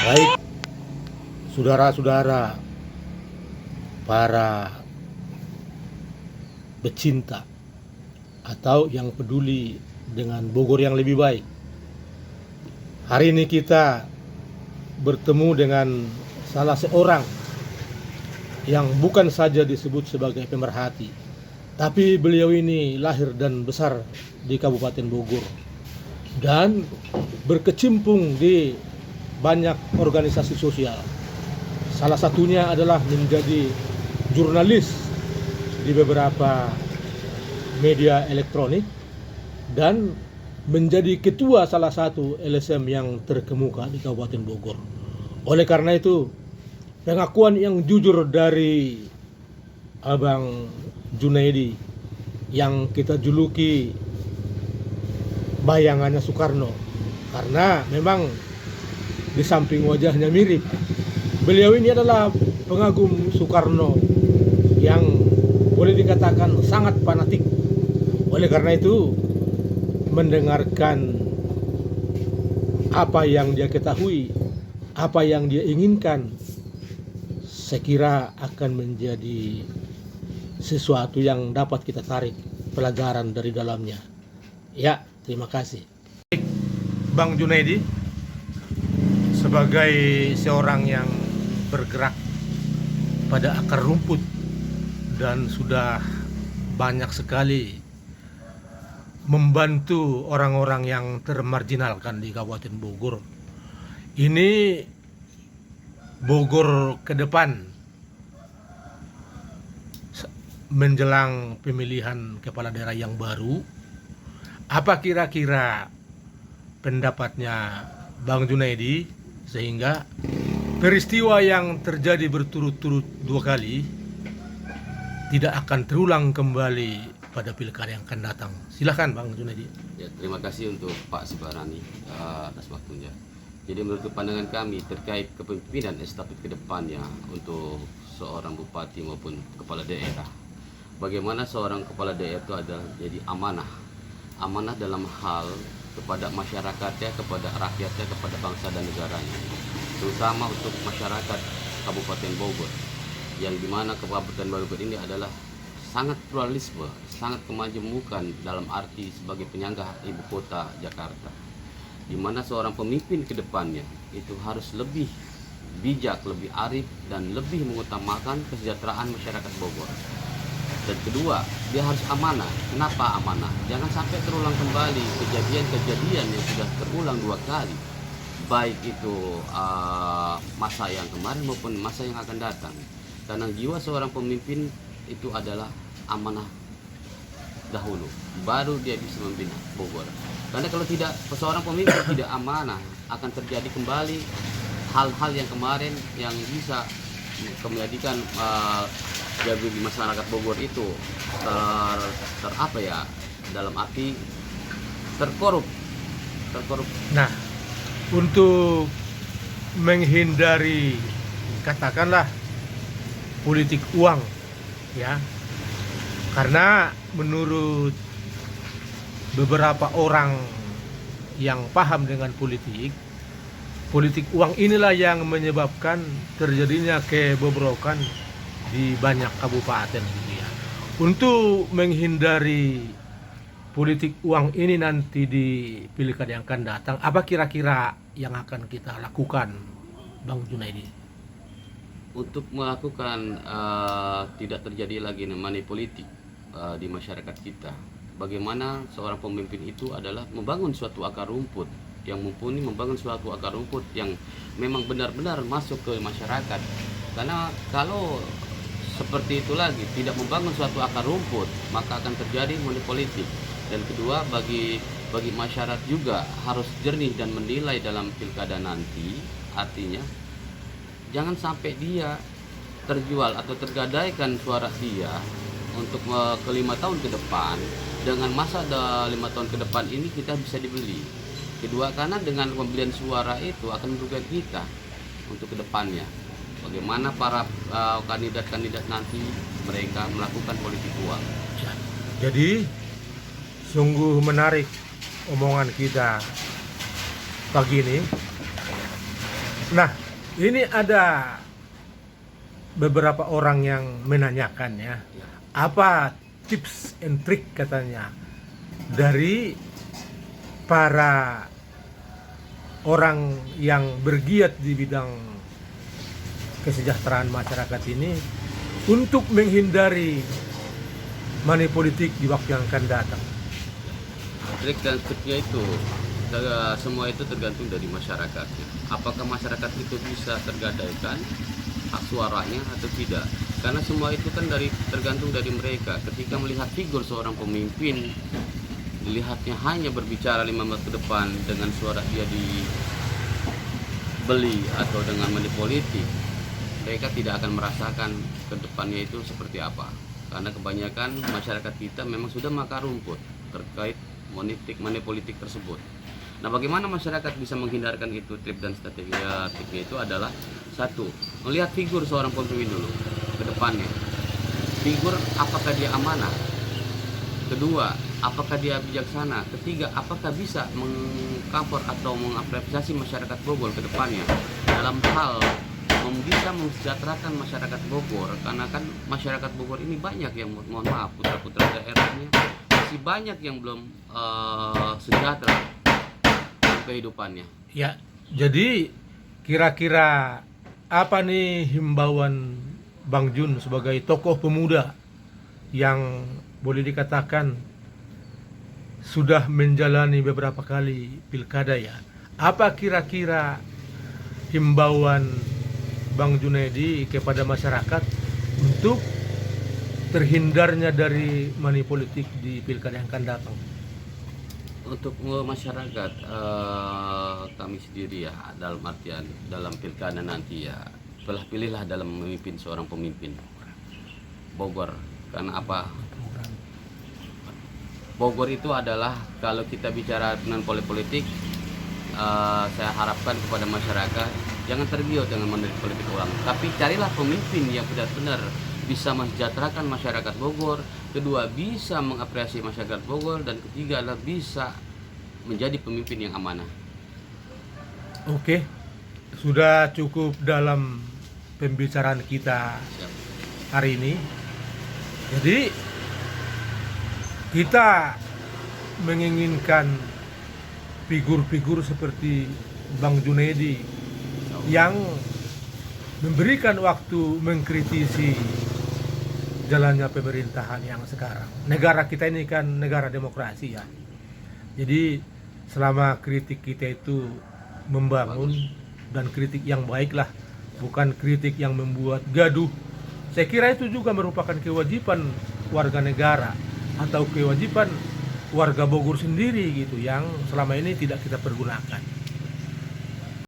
Baik, saudara-saudara, para pecinta atau yang peduli dengan Bogor yang lebih baik. Hari ini kita bertemu dengan salah seorang yang bukan saja disebut sebagai pemerhati, tapi beliau ini lahir dan besar di Kabupaten Bogor dan berkecimpung di banyak organisasi sosial. Salah satunya adalah menjadi jurnalis di beberapa media elektronik dan menjadi ketua salah satu LSM yang terkemuka di Kabupaten Bogor. Oleh karena itu, pengakuan yang jujur dari Abang Junaidi yang kita juluki bayangannya Soekarno, karena memang di samping wajahnya mirip, beliau ini adalah pengagum Soekarno yang boleh dikatakan sangat fanatik. Oleh karena itu, mendengarkan apa yang dia ketahui, apa yang dia inginkan, saya kira akan menjadi sesuatu yang dapat kita tarik pelajaran dari dalamnya. Ya, terima kasih. Bang Junaidi, sebagai seorang yang bergerak pada akar rumput dan sudah banyak sekali membantu orang-orang yang termarginalkan di Kabupaten Bogor. Ini Bogor ke depan menjelang pemilihan kepala daerah yang baru. Apa kira-kira pendapatnya Bang Junaidi sehingga peristiwa yang terjadi berturut-turut 2 kali tidak akan terulang kembali pada pilkada yang akan datang? Silahkan Bang Junaidi. Ya, terima kasih untuk Pak Sibarani atas waktunya. Jadi menurut pandangan kami terkait kepemimpinan estafet ke depannya untuk seorang bupati maupun kepala daerah, bagaimana seorang kepala daerah itu adalah jadi amanah dalam hal kepada masyarakatnya, kepada rakyatnya, kepada bangsa dan negaranya, terutama untuk masyarakat Kabupaten Bogor, yang dimana Kabupaten Bogor ini adalah sangat pluralisme, sangat kemajemukan dalam arti sebagai penyangga ibu kota Jakarta, di mana seorang pemimpin ke depannya itu harus lebih bijak, lebih arif, dan lebih mengutamakan kesejahteraan masyarakat Bogor. Dan kedua, dia harus amanah. Kenapa amanah? Jangan sampai terulang kembali kejadian-kejadian yang sudah terulang 2 kali, baik itu masa yang kemarin maupun masa yang akan datang. Karena jiwa seorang pemimpin itu adalah amanah dahulu, baru dia bisa membina Bogor. Karena kalau tidak, seorang pemimpin tidak amanah, akan terjadi kembali hal-hal yang kemarin yang bisa menjadikan jadi masyarakat Bogor itu apa ya, dalam arti terkorup. Nah, untuk menghindari katakanlah politik uang, ya, karena menurut beberapa orang yang paham dengan politik uang inilah yang menyebabkan terjadinya kebobrokan di banyak kabupaten gitu ya. Untuk menghindari politik uang ini nanti di pilkada yang akan datang, apa kira-kira yang akan kita lakukan, Bang Junaidi? Untuk melakukan tidak terjadi lagi money politik di masyarakat kita, bagaimana seorang pemimpin itu adalah membangun suatu akar rumput yang mumpuni, membangun suatu akar rumput yang memang benar-benar masuk ke masyarakat. Karena kalau seperti itu lagi, tidak membangun suatu akar rumput, maka akan terjadi money politik. Dan kedua, bagi masyarakat juga harus jernih dan menilai dalam pilkada nanti. Artinya jangan sampai dia terjual atau tergadaikan suara dia untuk ke 5 tahun ke depan. Dengan masa 5 tahun ke depan ini kita bisa dibeli. Kedua, karena dengan pembelian suara itu akan merugikan kita untuk kedepannya. Bagaimana para kandidat-kandidat nanti mereka melakukan politik uang. Jadi sungguh menarik omongan kita pagi ini. Nah, ini ada beberapa orang yang menanyakan ya, apa tips and trick katanya dari para orang yang bergiat di bidang kesejahteraan masyarakat ini untuk menghindari money politik di waktu yang akan datang. Trik dan triknya itu semua itu tergantung dari masyarakat. Apakah masyarakat itu bisa tergadaikan hak suaranya atau tidak? Karena semua itu kan tergantung dari mereka. Ketika melihat figur seorang pemimpin, dilihatnya hanya berbicara 5 menit ke depan dengan suara dia dibeli atau dengan money politik, mereka tidak akan merasakan ke depannya itu seperti apa. Karena kebanyakan masyarakat kita memang sudah makan rumput terkait money politik tersebut. Nah, bagaimana masyarakat bisa menghindarkan itu? Trik dan triknya itu adalah satu, melihat figur seorang pemimpin dulu ke depannya. Figur apakah dia amanah? Kedua, apakah dia bijaksana? Ketiga, apakah bisa mengcover atau mengapresiasi masyarakat Bogor ke depannya dalam hal bisa mensejahterakan masyarakat Bogor? Karena kan masyarakat Bogor ini banyak yang, mohon maaf, putra-putra daerahnya masih banyak yang belum sejahtera kehidupannya. Ya, jadi kira-kira apa nih himbauan Bang Jun sebagai tokoh pemuda yang boleh dikatakan sudah menjalani beberapa kali pilkada ya? Apa kira-kira himbauan Bang Junaidi kepada masyarakat untuk terhindarnya dari money politik di pilkada yang akan datang? Untuk masyarakat, kami sendiri ya, dalam artian dalam pilkada nanti ya, pilihlah dalam memimpin seorang pemimpin Bogor. Karena apa? Bogor itu adalah, kalau kita bicara dengan politik, saya harapkan kepada masyarakat jangan tergiur dengan money politik ulang, tapi carilah pemimpin yang benar-benar bisa mensejahterakan masyarakat Bogor. Kedua, bisa mengapresiasi masyarakat Bogor. Dan ketiga adalah bisa menjadi pemimpin yang amanah. Oke, sudah cukup dalam pembicaraan kita hari ini. Jadi kita menginginkan figur-figur seperti Bang Junaidi yang memberikan waktu mengkritisi jalannya pemerintahan yang sekarang. Negara kita ini kan negara demokrasi ya. Jadi selama kritik kita itu membangun dan kritik yang baik lah, bukan kritik yang membuat gaduh. Saya kira itu juga merupakan kewajiban warga negara atau kewajiban warga Bogor sendiri gitu, yang selama ini tidak kita pergunakan.